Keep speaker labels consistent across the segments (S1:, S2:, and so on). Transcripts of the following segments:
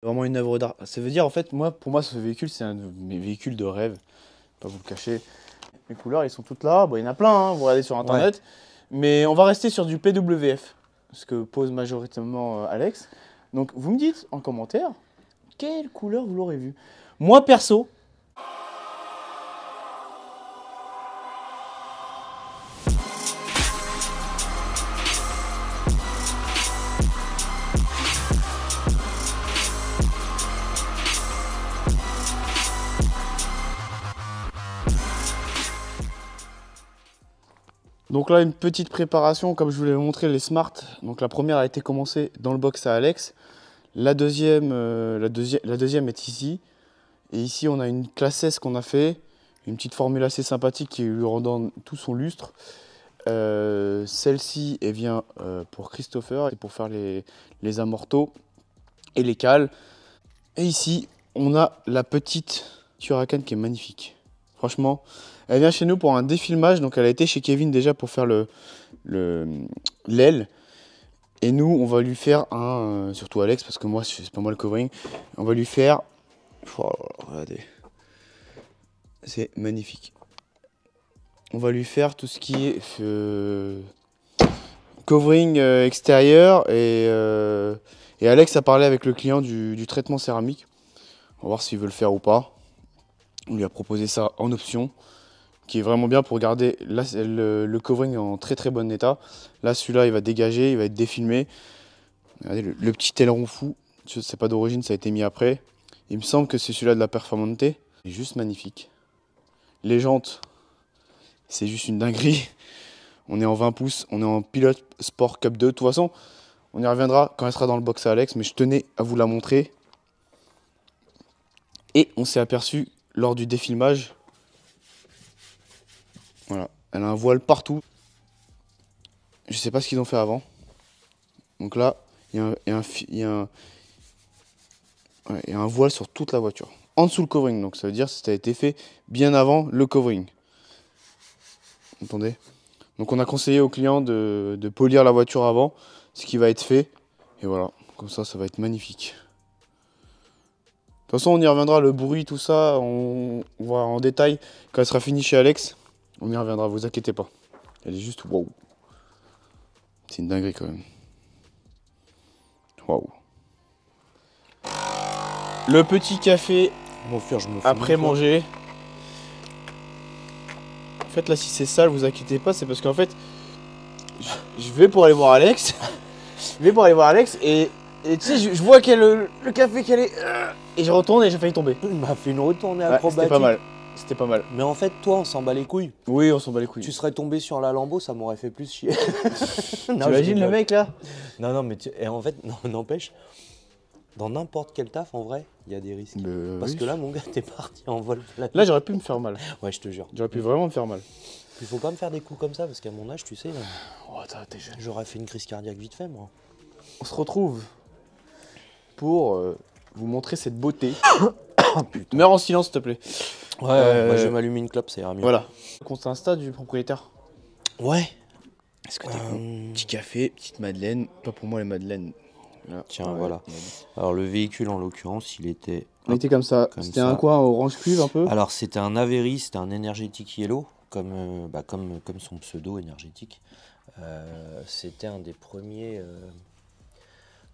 S1: Vraiment une œuvre d'art. Ça veut dire, en fait, pour moi, ce véhicule, c'est un de mes véhicules de rêve. Pas vous le cacher. Les couleurs, ils sont toutes là. Bon, il y en a plein, hein, vous regardez sur internet. Ouais. Mais on va rester sur du PWF, ce que pose majoritairement Alex. Donc, vous me dites en commentaire, quelle couleur vous l'aurez vu. Moi, perso, donc là, une petite préparation, comme je vous l'ai montré, les Smart. Donc la première a été commencée dans le box à Alex. La deuxième est ici. Et ici, on a une classe S qu'on a fait. Une petite formule assez sympathique qui lui redonne tout son lustre. Celle-ci, elle vient pour Christopher, et pour faire les amortos et les cales. Et ici, on a la petite Huracan qui est magnifique. Franchement, elle vient chez nous pour un défilmage. Donc elle a été chez Kevin déjà pour faire l'aile. Et nous, on va lui faire un, surtout Alex, parce que moi, c'est pas moi le covering. On va lui faire, oh, regardez, c'est magnifique. On va lui faire tout ce qui est covering extérieur. Et Alex a parlé avec le client du traitement céramique. On va voir s'il veut le faire ou pas. On lui a proposé ça en option, qui est vraiment bien pour garder le covering en très très bon état. Là, celui-là, il va dégager, il va être défilmé. Regardez le petit aileron fou, je sais pas d'origine, ça a été mis après. Il me semble que c'est celui-là de la Performante. Il est juste magnifique. Les jantes, c'est juste une dinguerie. On est en 20 pouces, on est en Pilote Sport Cup 2. De toute façon, on y reviendra quand elle sera dans le box à Alex, mais je tenais à vous la montrer. Et on s'est aperçu lors du défilmage, voilà, elle a un voile partout. Je sais pas ce qu'ils ont fait avant. Donc là, il y a un voile sur toute la voiture. En dessous le covering, donc ça veut dire que ça a été fait bien avant le covering. Entendez? Donc on a conseillé au client de polir la voiture avant, ce qui va être fait. Et voilà, comme ça va être magnifique. De toute façon, on y reviendra, le bruit, tout ça, on va en détail quand elle sera finie chez Alex. On y reviendra, vous inquiétez pas. Elle est juste waouh. C'est une dinguerie quand même. Waouh. Le petit café après manger. En fait, là, si c'est sale, vous inquiétez pas, c'est parce qu'en fait, je vais pour aller voir Alex. Et tu sais, je vois qu'il y a le café qui est. Et je retourne et j'ai failli tomber.
S2: Il m'a fait une retournée acrobatique.
S1: C'était pas mal. C'était pas mal.
S2: Mais en fait, toi, on s'en bat les couilles.
S1: Oui, on s'en bat les couilles.
S2: Tu serais tombé sur la Lambo, ça m'aurait fait plus chier.
S1: T'imagines le mec là?
S2: Non, mais et en fait, n'empêche, dans n'importe quel taf, en vrai, il y a des risques. Parce que là, mon gars, t'es parti en vol plat.
S1: Là, j'aurais pu me faire mal.
S2: Ouais, je te jure.
S1: J'aurais pu vraiment me faire mal.
S2: Il faut pas me faire des coups comme ça, parce qu'à mon âge, tu sais, là,
S1: oh, t'es jeune.
S2: J'aurais fait une crise cardiaque vite fait, moi.
S1: On se retrouve pour vous montrer cette beauté. Oh, putain. Meurs en silence, s'il te plaît.
S2: Ouais, moi, je vais m'allumer une clope, ça ira mieux.
S1: Voilà. Compte Insta du propriétaire.
S2: Ouais.
S1: Est-ce que t'es petit café, petite madeleine. Pas pour moi les madeleines.
S2: Là. Tiens, voilà. Alors le véhicule en l'occurrence, il était
S1: comme ça. C'était un quoi, orange cuivre un peu?
S2: Alors c'était un Avery, c'était un énergétique yellow, comme son pseudo énergétique. C'était un des premiers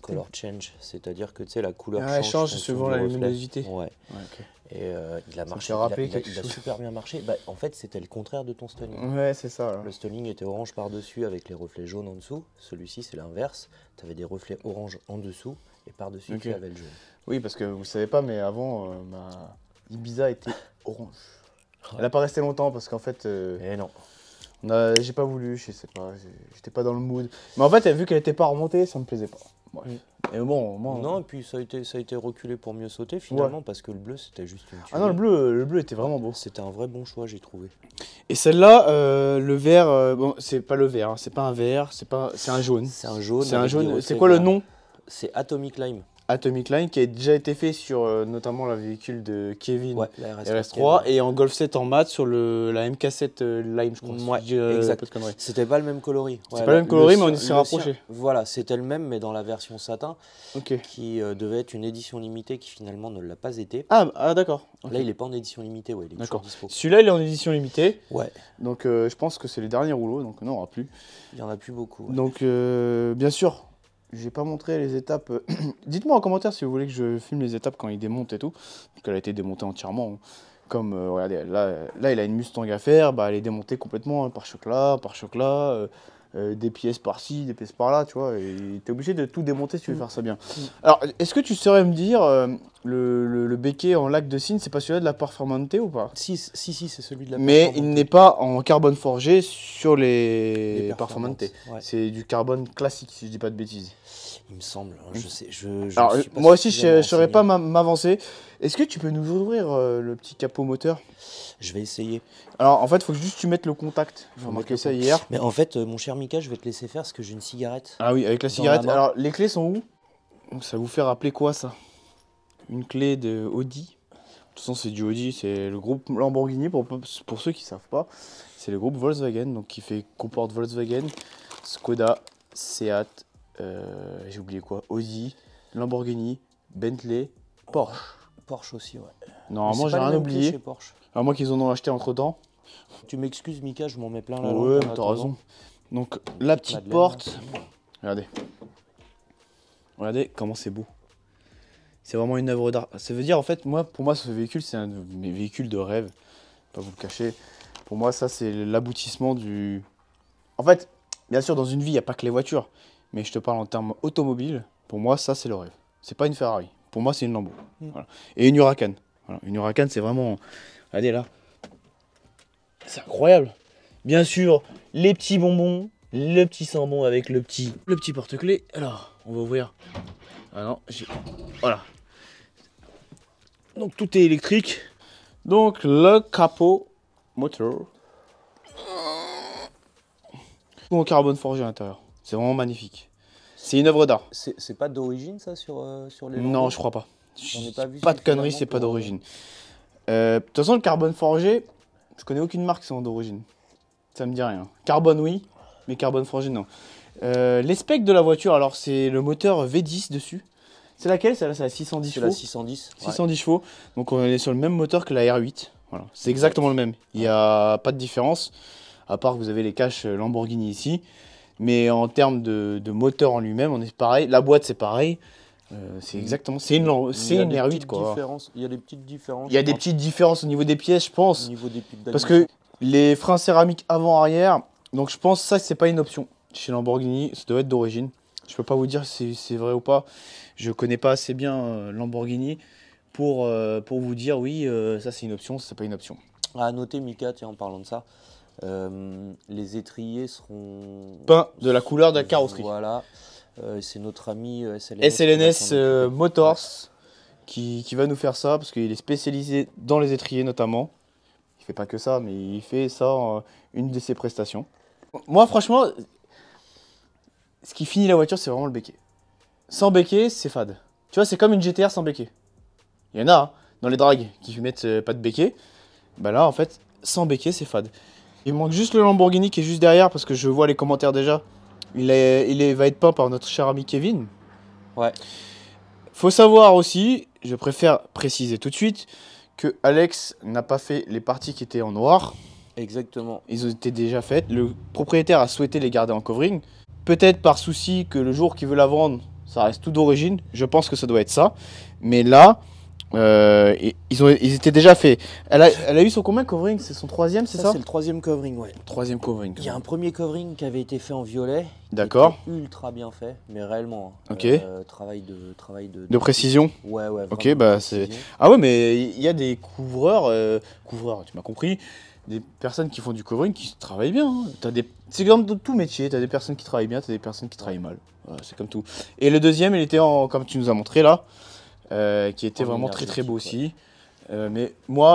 S2: color change, c'est-à-dire que tu sais la couleur
S1: change selon la luminosité.
S2: Ouais. Okay. Et il a marché, il a super bien marché. Bah, en fait, c'était le contraire de ton Stunning.
S1: Ouais, c'est ça. Là.
S2: Le Stunning était orange par-dessus avec les reflets jaunes en dessous. Celui-ci, c'est l'inverse. Tu avais des reflets orange en dessous et par-dessus, tu avais le jaune.
S1: Oui, parce que vous savez pas, mais avant, ma Ibiza était orange. Elle n'a pas resté longtemps parce qu'en fait...
S2: Et non.
S1: J'ai pas voulu, je sais pas, j'étais pas dans le mood. Mais en fait, vu qu'elle était pas remontée, ça me plaisait pas. Ouais. Et bon, moi,
S2: non, et puis ça a été reculé pour mieux sauter finalement, parce que le bleu c'était juste une tuerie.
S1: Ah non, le bleu était vraiment beau.
S2: C'était un vrai bon choix, j'ai trouvé.
S1: Et celle-là, le vert, bon, c'est pas le vert, hein, c'est pas un vert, c'est un jaune.
S2: C'est un jaune.
S1: C'est un jaune. C'est quoi le nom?
S2: C'est Atomic Lime.
S1: Atomic Line qui a déjà été fait sur notamment le véhicule de Kevin
S2: Ouais, la
S1: RS3 et en Golf 7 en mat sur la MK7 Lime, je crois.
S2: Ouais,
S1: si je dis,
S2: exact.
S1: pas de conneries.
S2: C'était pas le même coloris.
S1: C'est pas le même coloris, mais on s'est rapproché.
S2: Voilà, c'était le même, mais dans la version satin,
S1: Ok.
S2: qui devait être une édition limitée, qui finalement ne l'a pas été.
S1: Ah d'accord. Ok.
S2: Là, il est pas en édition limitée, ouais, il est toujours
S1: D'accord.
S2: dispo.
S1: Celui-là, il est en édition limitée.
S2: Ouais,
S1: Donc je pense que c'est les derniers rouleaux, donc on n'en aura plus.
S2: il y en a plus beaucoup. Ouais.
S1: Donc bien sûr, j'ai pas montré les étapes. Dites-moi en commentaire si vous voulez que je filme les étapes quand il démonte et tout. Donc elle a été démontée entièrement. Hein. Comme regardez, là il a une Mustang à faire, bah, elle est démontée complètement, hein, par choc là, des pièces par-ci, des pièces par-là, tu vois. Et t'es obligé de tout démonter si tu veux faire ça bien. Alors, est-ce que tu saurais me dire le béquet en lac de cygne, c'est pas celui-là de la Performante ou pas?
S2: Si, c'est celui de la
S1: Mais
S2: Performante.
S1: il n'est pas en carbone forgé sur les
S2: Performantes,
S1: Performante.
S2: ouais.
S1: C'est du carbone classique, si je dis pas de bêtises.
S2: Il me semble, hein, je sais.
S1: Alors,
S2: suis pas
S1: moi aussi, je
S2: suffisamment
S1: ne saurais pas
S2: renseigné.
S1: m'avancer. Est-ce que tu peux nous ouvrir le petit capot moteur?
S2: Je vais essayer.
S1: Alors, en fait, il faut juste que tu mettes le contact. J'ai
S2: Faut
S1: remarqué
S2: mettre
S1: ça
S2: le
S1: hier.
S2: Mais en fait, mon cher Mika, je vais te laisser faire parce que j'ai une cigarette.
S1: Ah oui, avec la
S2: Dans
S1: cigarette.
S2: la main.
S1: Alors, les clés sont où? Donc, ça vous fait rappeler quoi, ça? Une clé de Audi. De toute façon, c'est du Audi, c'est le groupe Lamborghini, pour ceux qui ne savent pas. C'est le groupe Volkswagen, donc qui comporte Volkswagen, Skoda, Seat, j'ai oublié quoi, Audi, Lamborghini, Bentley, Porsche.
S2: Porsche aussi, ouais.
S1: Normalement,
S2: Mais c'est
S1: j'ai
S2: pas les
S1: rien
S2: mêmes clés
S1: oublié.
S2: chez Porsche.
S1: À moins qu'ils en ont acheté entre temps.
S2: Tu m'excuses, Mika, je m'en mets plein la
S1: Ouais,
S2: langue en
S1: mais t'as
S2: attendant.
S1: raison. Donc, la petite
S2: Madeleine,
S1: porte.
S2: là.
S1: Regardez. Regardez comment c'est beau. C'est vraiment une œuvre d'art. Ça veut dire, en fait, pour moi, ce véhicule, c'est un de mes véhicules de rêve. Pas vous le cacher. Pour moi, ça, c'est l'aboutissement du... En fait, bien sûr, dans une vie, il n'y a pas que les voitures. Mais je te parle en termes automobiles. Pour moi, ça, c'est le rêve. C'est pas une Ferrari. Pour moi, c'est une Lambo. Voilà. Et une Huracan. Voilà. Une Huracan, c'est vraiment... Regardez là. C'est incroyable. Bien sûr, les petits bonbons, le petit sambon avec le petit porte-clés. Alors, on va ouvrir. Ah non, voilà. Donc tout est électrique. Donc le capot moteur. Tout en carbone forgé à l'intérieur. C'est vraiment magnifique. C'est une œuvre d'art.
S2: C'est pas d'origine, ça, sur les
S1: Non,
S2: Lambo
S1: je crois pas.
S2: J'en ai pas vu
S1: Pas de conneries,
S2: suffisamment
S1: c'est pas
S2: pour,
S1: d'origine. De toute façon, le carbone forgé, je connais aucune marque qui sont d'origine. Ça me dit rien. Carbone, oui, mais carbone forgé, non. Les specs de la voiture, alors c'est le moteur V10 dessus. C'est laquelle? Celle-là, c'est la 610
S2: C'est
S1: chevaux.
S2: la 610. Ouais.
S1: 610 chevaux. Donc on est sur le même moteur que la R8. Voilà. C'est exactement le même. Il n'y a pas de différence. À part que vous avez les caches Lamborghini ici. Mais en termes de moteur en lui-même, on est pareil. La boîte, c'est pareil. C'est exactement. C'est une R8, quoi.
S2: Il y a des petites différences.
S1: Il y a des petites différences au niveau des pièces, je pense.
S2: Au niveau des piles
S1: Parce
S2: d'admission.
S1: que les freins céramiques avant-arrière, donc je pense que ça, c'est pas une option. Chez Lamborghini, ça doit être d'origine. Je peux pas vous dire si c'est vrai ou pas. Je connais pas assez bien Lamborghini pour vous dire oui, ça c'est une option, ça c'est pas une option.
S2: À noter, Mika, tiens, en parlant de ça, les étriers seront...
S1: Peint de la couleur de la carrosserie.
S2: Voilà. C'est notre ami SLNS. qui va
S1: SLNS
S2: s'en occuper.
S1: Motors qui va nous faire ça parce qu'il est spécialisé dans les étriers notamment. Il fait pas que ça, mais il fait ça une de ses prestations. Moi, franchement, ce qui finit la voiture, c'est vraiment le béquet. Sans béquet, c'est fade. Tu vois, c'est comme une GTR sans béquet. Il y en a hein, dans les drags qui mettent pas de béquet. Bah là, en fait, sans béquet, c'est fade. Il manque juste le Lamborghini qui est juste derrière parce que je vois les commentaires déjà. Il va être peint par notre cher ami Kevin.
S2: Ouais.
S1: Faut savoir aussi, je préfère préciser tout de suite, que Alex n'a pas fait les parties qui étaient en noir.
S2: Exactement.
S1: Ils ont été déjà faites. Le propriétaire a souhaité les garder en covering. Peut-être par souci que le jour qu'il veut la vendre, ça reste tout d'origine. Je pense que ça doit être ça. Mais là, ils étaient déjà faits. Elle a eu son combien covering? C'est son troisième, c'est ça?
S2: C'est le troisième covering, ouais.
S1: Troisième covering.
S2: Il y a un premier covering qui avait été fait en violet.
S1: D'accord.
S2: Qui était ultra bien fait, mais réellement. Hein.
S1: Ok.
S2: Travail de
S1: De précision.
S2: Ouais, ouais.
S1: Ok,
S2: vraiment de
S1: bah c'est.
S2: précision.
S1: Ah ouais, mais il y a des couvreurs, tu m'as compris, des personnes qui font du covering qui travaillent bien. Hein. C'est comme dans tout métier, t'as des personnes qui travaillent bien, t'as des personnes qui travaillent mal. Voilà, c'est comme tout. Et le deuxième, il était comme tu nous as montré là, qui était
S2: En
S1: vraiment très très beau
S2: énergétique,
S1: aussi. Mais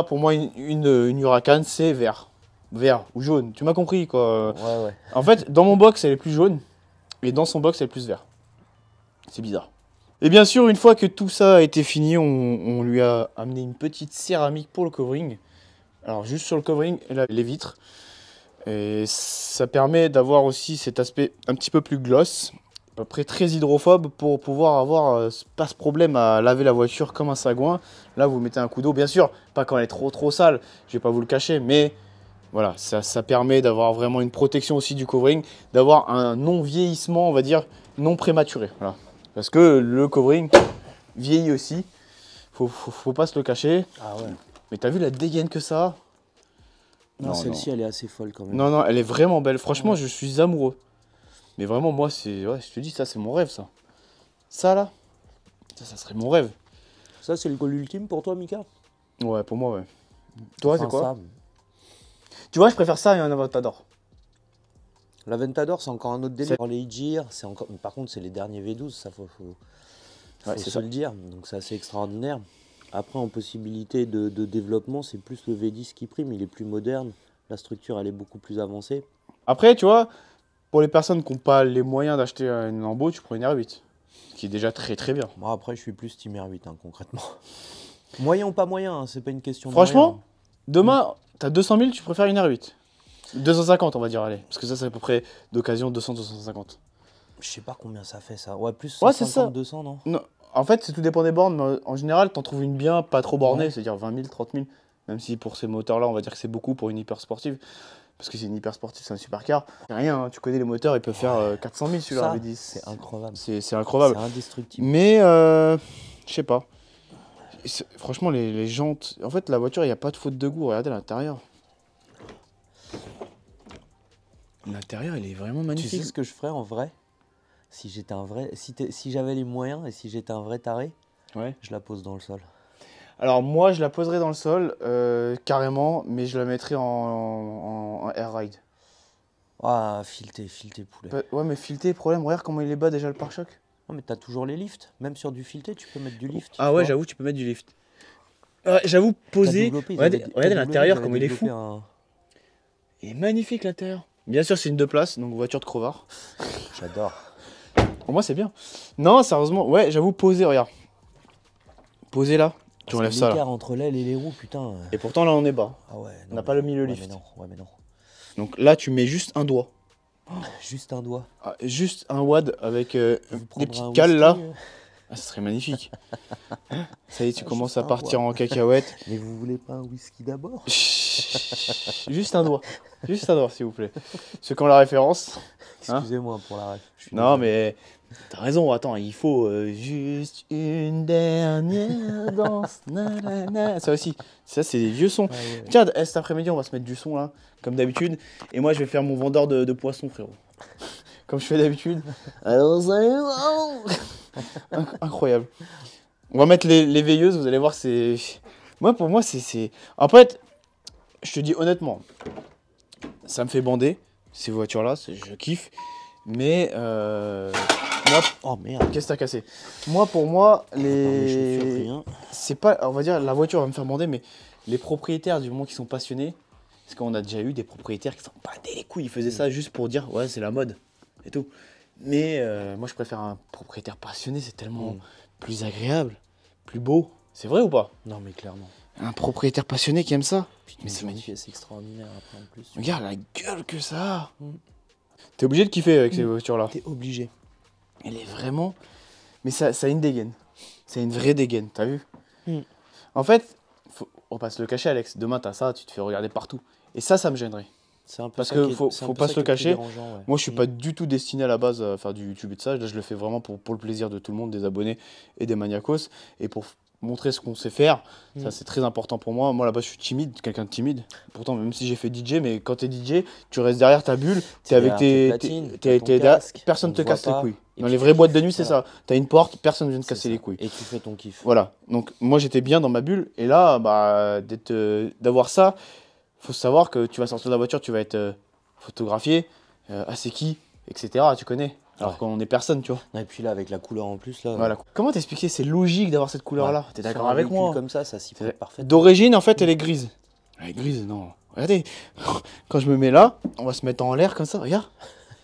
S1: pour moi, une Huracan, c'est vert. Vert ou jaune, tu m'as compris quoi.
S2: Ouais, ouais.
S1: En fait, dans mon box, elle est plus jaune, et dans son box, elle est plus vert. C'est bizarre. Et bien sûr, une fois que tout ça a été fini, on lui a amené une petite céramique pour le covering. Alors juste sur le covering, là, les vitres. Et ça permet d'avoir aussi cet aspect un petit peu plus gloss, à peu près très hydrophobe pour pouvoir avoir pas ce problème à laver la voiture comme un sagouin. Là, vous mettez un coup d'eau, bien sûr, pas quand elle est trop sale, je vais pas vous le cacher, mais voilà, ça permet d'avoir vraiment une protection aussi du covering, d'avoir un non-vieillissement, on va dire, non prématuré. Voilà. Parce que le covering vieillit aussi, faut pas se le cacher.
S2: Ah ouais.
S1: Mais t'as vu la dégaine que ça a?
S2: Non, celle-ci, elle est assez folle quand même.
S1: Non, non, elle est vraiment belle. Franchement,
S2: Ouais.
S1: je suis amoureux. Mais vraiment, moi, c'est. Ouais, je te dis, ça, c'est mon rêve, ça. Ça, là, ça serait mon rêve.
S2: Ça, c'est le goal ultime pour toi, Mika?
S1: Ouais, pour moi, ouais. Toi,
S2: Enfin,
S1: c'est quoi?
S2: ça,
S1: Tu vois, je préfère ça et un Aventador.
S2: l'Aventador, c'est encore un autre délire. Les Hijir, c'est encore. Par contre, c'est les derniers V12, ça faut
S1: Ouais,
S2: se
S1: c'est ça.
S2: le dire. Donc, c'est assez extraordinaire. Après, en possibilité de développement, c'est plus le V10 qui prime. Il est plus moderne. La structure, elle est beaucoup plus avancée.
S1: Après, tu vois, pour les personnes qui n'ont pas les moyens d'acheter une Lambo, tu prends une R8. Ce qui est déjà très très bien.
S2: Moi, après, je suis plus Team R8, hein, concrètement. Moyen ou pas moyen, hein, c'est pas une question de
S1: Franchement,
S2: moyen.
S1: demain, t'as 200 000, tu préfères une R8. 250, on va dire, allez. Parce que ça, c'est à peu près d'occasion 200-250.
S2: Je sais pas combien ça fait, ça. Ouais, plus
S1: Ouais, c'est ça.
S2: 150, 200, non?
S1: Non, en fait, c'est tout dépend des bornes, mais en général, t'en trouves une bien pas trop bornée,
S2: Ouais.
S1: c'est-à-dire 20 000, 30 000. Même si pour ces moteurs-là, on va dire que c'est beaucoup pour une hyper sportive. Parce que c'est une hyper sportive, c'est un supercar. C'est rien, hein, tu connais les moteurs, ils peuvent faire 400 000 sur leur
S2: Ça,
S1: V10.
S2: c'est incroyable.
S1: C'est incroyable.
S2: C'est indestructible.
S1: Mais, je sais pas. Franchement, les jantes. En fait, la voiture, il n'y a pas de faute de goût. Regardez l'intérieur. L'intérieur, il est vraiment
S2: Tu
S1: magnifique.
S2: sais ce que je ferais en vrai? Si j'étais un vrai. Si j'avais les moyens et si j'étais un vrai taré,
S1: Ouais.
S2: je la pose dans le sol.
S1: Alors, moi, je la poserais dans le sol, carrément, mais je la mettrais en air ride.
S2: Ah, fileté poulet.
S1: Ouais, mais fileté, problème, regarde comment il est bas déjà le pare-choc.
S2: Non, mais t'as toujours les lifts. Même sur du fileté, tu peux mettre du lift.
S1: Ah
S2: tu
S1: ouais,
S2: vois.
S1: j'avoue, tu peux mettre du lift. Ouais, j'avoue, poser.
S2: KWP, ils
S1: Regardez,
S2: avaient-
S1: regardez
S2: KWP,
S1: l'intérieur,
S2: ils avaient
S1: comme il est
S2: développé
S1: fou.
S2: un-
S1: Il est magnifique l'intérieur. Bien sûr, c'est une 2 places, donc voiture de crevard.
S2: J'adore.
S1: Pour moi, c'est bien. Non, sérieusement, ouais, j'avoue, poser, regarde. Poser là, tu
S2: Parce
S1: enlèves
S2: que
S1: ça là.
S2: l'écart entre l'aile et les roues, putain.
S1: Et pourtant, là, on est bas.
S2: Ah ouais.
S1: On n'a pas le milieu
S2: ouais,
S1: lift.
S2: Mais non, ouais, mais non.
S1: Donc là, tu mets juste un doigt.
S2: Juste un doigt.
S1: Ah, juste un WAD avec
S2: Vous
S1: des
S2: prendrez
S1: petites
S2: un
S1: cales
S2: whisky,
S1: là. Ah, ça serait magnifique. Ça y est, tu
S2: Ah,
S1: commences
S2: juste
S1: à
S2: un
S1: partir
S2: doigt.
S1: en cacahuète.
S2: Mais vous voulez pas un whisky d'abord?
S1: Juste un doigt. Juste un doigt, s'il vous plaît. Ceux qui ont la référence. Hein?
S2: Excusez-moi pour la ref. Je suis
S1: Non,
S2: désolé.
S1: mais t'as raison. Attends, il faut juste une dernière danse. Nanana. Ça aussi. Ça, c'est des vieux sons.
S2: Ah ouais.
S1: Tiens, cet après-midi, on va se mettre du son là, comme d'habitude. Et moi, je vais faire mon vendeur de poissons, frérot. Comme je fais d'habitude. Alors, incroyable. On va mettre les veilleuses, vous allez voir, c'est. Moi, pour moi, c'est. En fait, je te dis honnêtement, ça me fait bander, ces voitures-là, je kiffe. Mais, moi,
S2: Oh merde.
S1: qu'est-ce que t'as cassé? Moi, pour moi,
S2: Les chaussures,
S1: les.
S2: rien.
S1: C'est pas. On va dire, la voiture va me faire bander, mais les propriétaires, du moment qu'ils sont passionnés, parce qu'on a déjà eu des propriétaires qui s'en battaient les couilles, ils faisaient ça juste pour dire, ouais, c'est la mode, et tout. Mais moi, je préfère un propriétaire passionné, c'est tellement plus agréable, plus beau. C'est vrai ou pas?
S2: Non, mais clairement.
S1: Un propriétaire passionné qui aime ça.
S2: Putain,
S1: Mais c'est magnifique.
S2: C'est extraordinaire après en plus.
S1: Regarde la gueule que ça a.
S2: Mm.
S1: T'es obligé de kiffer avec ces voitures-là.
S2: T'es obligé.
S1: Elle est vraiment. Mais ça a une dégaine. C'est une vraie dégaine, t'as vu?
S2: Mm.
S1: En fait, on va pas se le cacher, Alex. Demain, t'as ça, tu te fais regarder partout. Et ça me gênerait.
S2: C'est un peu
S1: Parce
S2: ça
S1: que
S2: qui est-
S1: faut
S2: c'est un
S1: pas
S2: peu ça
S1: se
S2: qui
S1: le
S2: est plus
S1: cacher.
S2: dérangeant, ouais.
S1: Moi, je suis pas du tout destiné à la base à faire du YouTube et de ça. Là, je le fais vraiment pour le plaisir de tout le monde, des abonnés et des maniacos. Et pour montrer ce qu'on sait faire. Ça,
S2: Mm.
S1: c'est très important pour moi. Moi, là-bas, je suis timide, quelqu'un de timide. Pourtant, même si j'ai fait DJ, mais quand t'es DJ, tu restes derrière ta bulle. T'es avec tes
S2: platines,
S1: t'es-
S2: t'as
S1: t'es
S2: ton
S1: derrière-
S2: casque,
S1: personne
S2: on
S1: te
S2: te voit
S1: casse les
S2: pas,
S1: couilles.
S2: et
S1: Dans
S2: puis
S1: les
S2: tu
S1: vraies boîtes de
S2: kiffes,
S1: nuit, c'est
S2: voilà.
S1: ça. T'as une porte, personne ne vient te
S2: C'est
S1: casser
S2: ça.
S1: les couilles.
S2: Et tu fais ton kiff.
S1: Voilà. Donc, moi, j'étais bien dans ma bulle. Et là, bah, d'avoir ça, faut savoir que tu vas sortir de la voiture, tu vas être photographié, ah, c'est qui, etc. Tu connais. Alors
S2: Ouais.
S1: qu'on est personne, tu vois.
S2: Et puis là, avec la couleur en plus, là.
S1: Voilà. Comment t'expliquer? C'est logique d'avoir cette couleur-là.
S2: ouais.
S1: T'es
S2: Sur
S1: d'accord
S2: un
S1: avec
S2: véhicule
S1: moi?
S2: comme ça s'y prête parfaitement.
S1: D'origine, en fait, elle est grise. Elle est grise, non. Regardez, quand je me mets là, on va se mettre en l'air comme ça, regarde.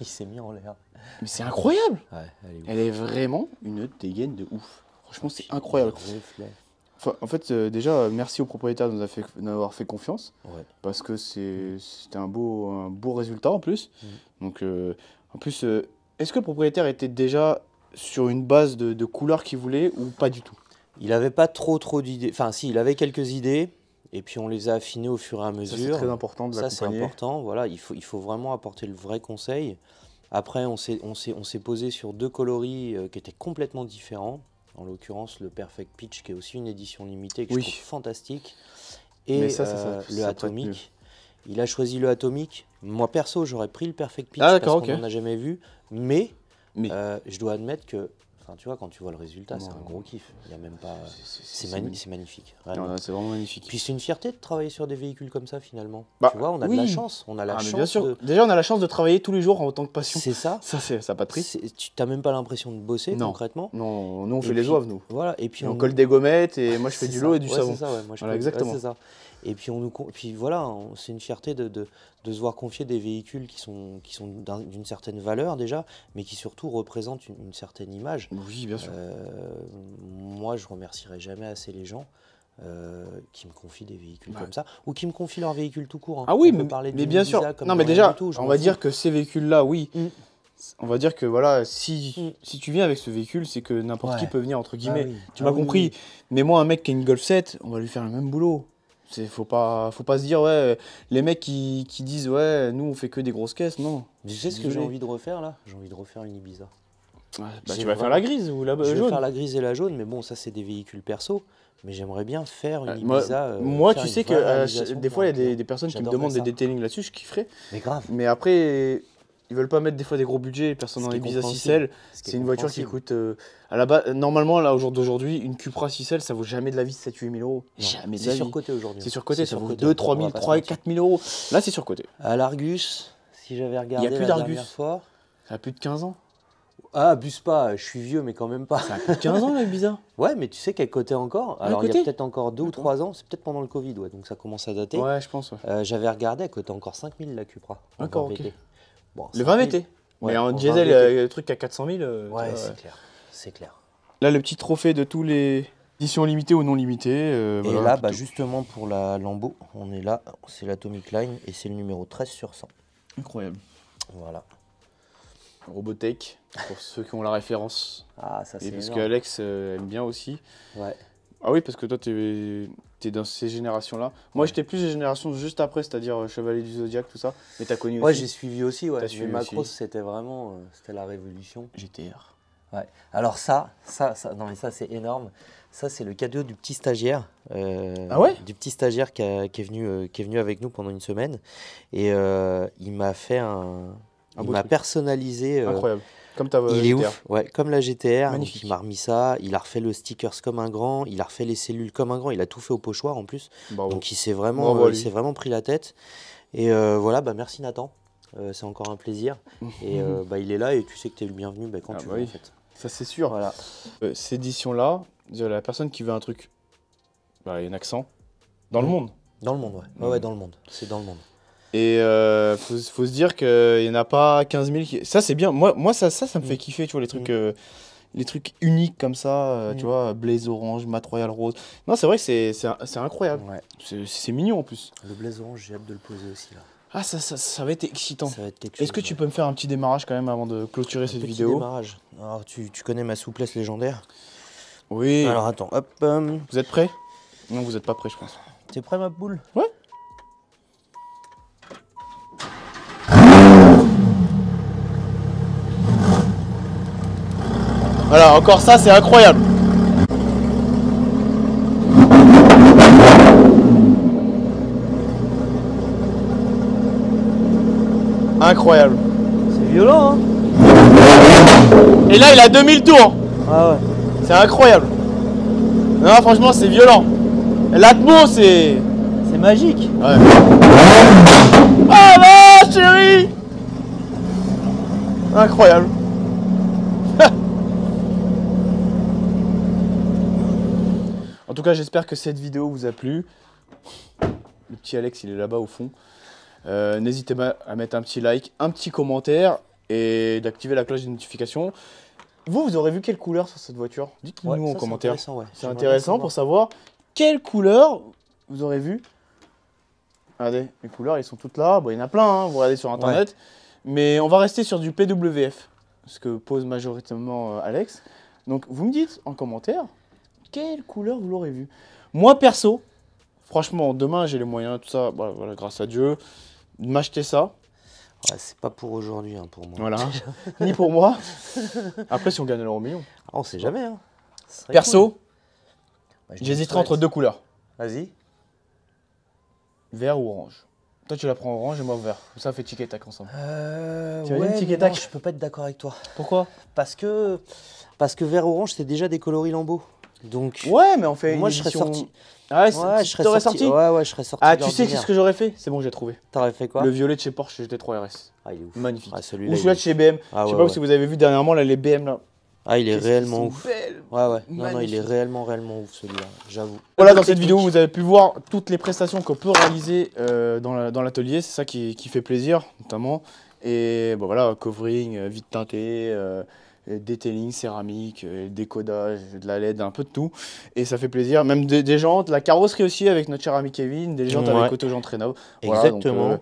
S2: Il s'est mis en l'air.
S1: Mais c'est incroyable.
S2: Ouais, elle est ouf.
S1: Elle est vraiment une dégaine de ouf. Franchement, c'est incroyable.
S2: Reflet.
S1: Enfin, en fait, déjà, merci au propriétaire de nous d'avoir fait confiance.
S2: Ouais.
S1: Parce que c'était un beau résultat en plus. Donc, en plus, est-ce que le propriétaire était déjà sur une base de couleurs qu'il voulait ou pas du tout?
S2: Il n'avait pas trop d'idées. Enfin, si, il avait quelques idées. Et puis on les a affinées au fur et à mesure.
S1: Ça, c'est très important de
S2: l'accompagner. Ça, c'est important. Voilà, il faut vraiment apporter le vrai conseil. Après, on s'est posé sur 2 coloris qui étaient complètement différents. En l'occurrence, le Perfect Pitch, qui est aussi une édition limitée, que je trouve fantastique. Et le Atomic. Il a choisi le Atomic. Moi, perso, j'aurais pris le Perfect Pitch parce qu'on n'en a jamais vu. Mais je dois admettre que, tu vois, quand tu vois le résultat, c'est un gros kiff. Il y a même pas. C'est magnifique.
S1: C'est vraiment magnifique.
S2: Puis c'est une fierté de travailler sur des véhicules comme ça, finalement.
S1: Bah,
S2: tu vois, on a de la chance. On a la chance.
S1: Bien sûr. Déjà, on a la chance de travailler tous les jours en tant que passion.
S2: C'est ça.
S1: Ça n'a pas de prix.
S2: Tu n'as même pas l'impression de bosser concrètement.
S1: Non, nous on fait les oeuvres, nous.
S2: Voilà. Et puis
S1: on colle des gommettes et moi je fais du lot et du savon.
S2: C'est ça, ouais. Moi,
S1: voilà, exactement.
S2: C'est ça. Et puis voilà, c'est une fierté de se voir confier des véhicules qui sont d'une certaine valeur déjà, mais qui surtout représentent une certaine image.
S1: Oui, bien sûr.
S2: Moi, je remercierai jamais assez les gens qui me confient des véhicules comme ça, ou qui me confient leur véhicule tout court.
S1: Ah oui, mais bien sûr. Non, mais déjà, on va dire que ces véhicules-là, oui. On va dire que voilà, si tu viens avec ce véhicule, c'est que n'importe qui peut venir, entre guillemets. Ah oui. Tu m'as compris. Mais moi, un mec qui a une Golf 7, on va lui faire le même boulot. Faut pas se dire, ouais, les mecs qui disent, ouais, nous on fait que des grosses caisses, non.
S2: Tu sais ce que j'ai envie de refaire là? J'ai envie de refaire une Ibiza.
S1: Tu vas faire la grise ou la jaune?
S2: Je vais faire la grise et la jaune, mais bon, ça c'est des véhicules perso. Mais j'aimerais bien faire une Ibiza.
S1: Moi, tu sais que des fois, il y a des personnes qui me demandent des detailing là-dessus, je kifferais.
S2: Mais grave.
S1: Mais après, ils veulent pas mettre des fois des gros budgets, personne dans Ibiza 6L. C'est une voiture qui coûte, à la base, normalement, là, au jour d'aujourd'hui, une Cupra 6L, ça vaut jamais de la vie 7-8 000 euros. Jamais de la vie.
S2: C'est surcoté aujourd'hui.
S1: C'est surcoté, ça vaut 2, 3 000, 3 4 000 euros. Là, c'est surcoté.
S2: À l'Argus, si j'avais regardé la dernière fois.
S1: Ça a plus de 15 ans.
S2: Ah, abuse pas, je suis vieux, mais quand même pas.
S1: Ça a plus de 15 ans, la Ibiza.
S2: Ouais, mais tu sais qu'elle cotait encore. Alors, il y a peut-être encore 2 ou 3 ans, c'est peut-être pendant le Covid, ouais, donc ça commence à dater.
S1: Ouais, je pense.
S2: J'avais regardé, elle cotait encore 5 000 la Cupra.
S1: D'accord, ok.
S2: Bon,
S1: le 20 VT. Ouais, mais en diesel, le truc à 400 000.
S2: Ouais, c'est clair.
S1: Là, le petit trophée de tous les éditions limitées ou non limitées.
S2: Et voilà, là, justement, pour la Lambo, on est là, c'est l'Atomic Line et c'est le numéro 13 sur 100.
S1: Incroyable.
S2: Voilà.
S1: Robotech, pour ceux qui ont la référence.
S2: Ah, ça c'est
S1: parce qu'Alex aime bien aussi.
S2: Ouais.
S1: Ah oui, parce que toi, t'es dans ces générations-là. Moi, j'étais plus des générations juste après, c'est-à-dire Chevalier du Zodiac, tout ça. Mais t'as connu aussi.
S2: Ouais, j'ai suivi aussi, ouais. Mais Macross, c'était vraiment, c'était la révolution.
S1: GTR.
S2: Ouais. Alors non mais ça c'est énorme. Ça c'est le cadeau du petit stagiaire.
S1: Ah ouais?
S2: Du petit stagiaire qui est venu avec nous pendant une semaine. Et il m'a fait il m'a personnalisé.
S1: Incroyable. Comme ta
S2: il
S1: GTR.
S2: est ouf, ouais, comme la GTR.
S1: Magnifique.
S2: Il m'a remis ça, il a refait le stickers comme un grand, il a refait les cellules comme un grand, il a tout fait au pochoir en plus.
S1: Bravo.
S2: Donc il s'est vraiment pris la tête. Et voilà, merci Nathan. C'est encore un plaisir. Et il est là et tu sais que tu es le bienvenu quand tu veux en fait.
S1: Ça c'est sûr.
S2: Voilà.
S1: Cette édition-là, la personne qui veut un truc, il y a un accent dans le monde.
S2: Dans le monde, ouais. Ouais, dans le monde. C'est dans le monde.
S1: Et faut se dire qu'il n'y en a pas 15 000 qui... Ça c'est bien, moi ça me fait kiffer, tu vois, les trucs uniques comme ça, tu vois, Blaze Orange, Mat Royal Rose. Non, c'est vrai que c'est incroyable, c'est mignon en plus.
S2: Le Blaze Orange, j'ai hâte de le poser aussi là.
S1: Ah, ça va être excitant.
S2: Ça va être quelque chose.
S1: Est-ce que tu peux me faire un petit démarrage quand même avant de clôturer cette vidéo?
S2: Démarrage. Alors tu connais ma souplesse légendaire?
S1: Oui.
S2: Alors attends, hop.
S1: Vous êtes prêts? Non, vous n'êtes pas prêts je pense.
S2: T'es prêt ma poule?
S1: Ouais. Voilà, encore ça, c'est incroyable. Incroyable.
S2: C'est violent, hein?
S1: Et là, il a 2000 tours.
S2: Ah ouais.
S1: C'est incroyable. Non, franchement, c'est violent. L'atmo, c'est...
S2: C'est magique.
S1: Ouais. Ah là, chérie! Incroyable. En tout cas, j'espère que cette vidéo vous a plu. Le petit Alex, il est là-bas au fond. N'hésitez pas à mettre un petit like, un petit commentaire. et d'activer la cloche de notification. Vous aurez vu quelle couleur sur cette voiture? Dites-nous en commentaire. C'est intéressant pour savoir quelle couleur vous aurez vu. Regardez, les couleurs, ils sont toutes là. Bon, il y en a plein, hein, vous regardez sur internet. Mais on va rester sur du PWF, ce que pose majoritairement Alex. Donc, vous me dites en commentaire quelle couleur vous l'aurez vu. Moi, perso, franchement, demain, j'ai les moyens, tout ça, voilà, grâce à Dieu, de m'acheter ça.
S2: Ouais, c'est pas pour aujourd'hui, hein, pour moi.
S1: Voilà, ni pour moi. Après, si on gagne l'euro million.
S2: Ah, on sait jamais. Hein.
S1: Perso,
S2: cool. Bah,
S1: j'hésiterai entre deux couleurs.
S2: Vas-y.
S1: Vert ou orange. Toi, tu la prends orange et moi vert. Ça fait tic et tac ensemble.
S2: Ouais, non, je peux pas être d'accord avec toi.
S1: Pourquoi?
S2: Parce que vert-orange, c'est déjà des coloris Lambeau. Donc,
S1: ouais, mais on fait
S2: moi,
S1: une
S2: je serais
S1: édition...
S2: sorti.
S1: Ah ouais,
S2: je serais sorti. Ouais, je serais sorti.
S1: Ah, tu sais ce que j'aurais fait? C'est bon, j'ai trouvé.
S2: T'aurais fait quoi?
S1: Le violet de chez Porsche GT3 RS.
S2: Ah, il est ouf.
S1: Magnifique.
S2: Ah,
S1: Ou celui-là de chez BM.
S2: Ah,
S1: je sais pas si vous avez vu dernièrement là, les BM là.
S2: Ah, il est réellement ouf.
S1: Belles.
S2: Ouais. Non, il est réellement ouf celui-là, j'avoue.
S1: Voilà, dans cette vidéo, vous avez pu voir toutes les prestations qu'on peut réaliser dans l'atelier. C'est ça qui fait plaisir, notamment. Et bon, voilà, covering, vitre teintée, detailing, céramique, décodage, de la LED, un peu de tout. Et ça fait plaisir. Même des jantes, la carrosserie aussi avec notre cher ami Kevin, des jantes avec Auto Jantes Rénov.
S2: Exactement.
S1: Voilà, donc,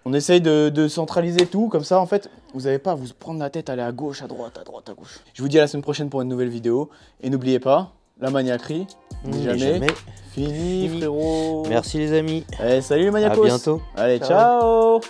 S1: on essaye de centraliser tout, comme ça en fait, vous n'avez pas à vous prendre la tête, aller à gauche, à droite, à gauche. Je vous dis à la semaine prochaine pour une nouvelle vidéo. Et n'oubliez pas, la maniaquerie, jamais fini frérot.
S2: Merci les amis.
S1: Allez, salut les maniacos.
S2: À bientôt.
S1: Allez, ciao.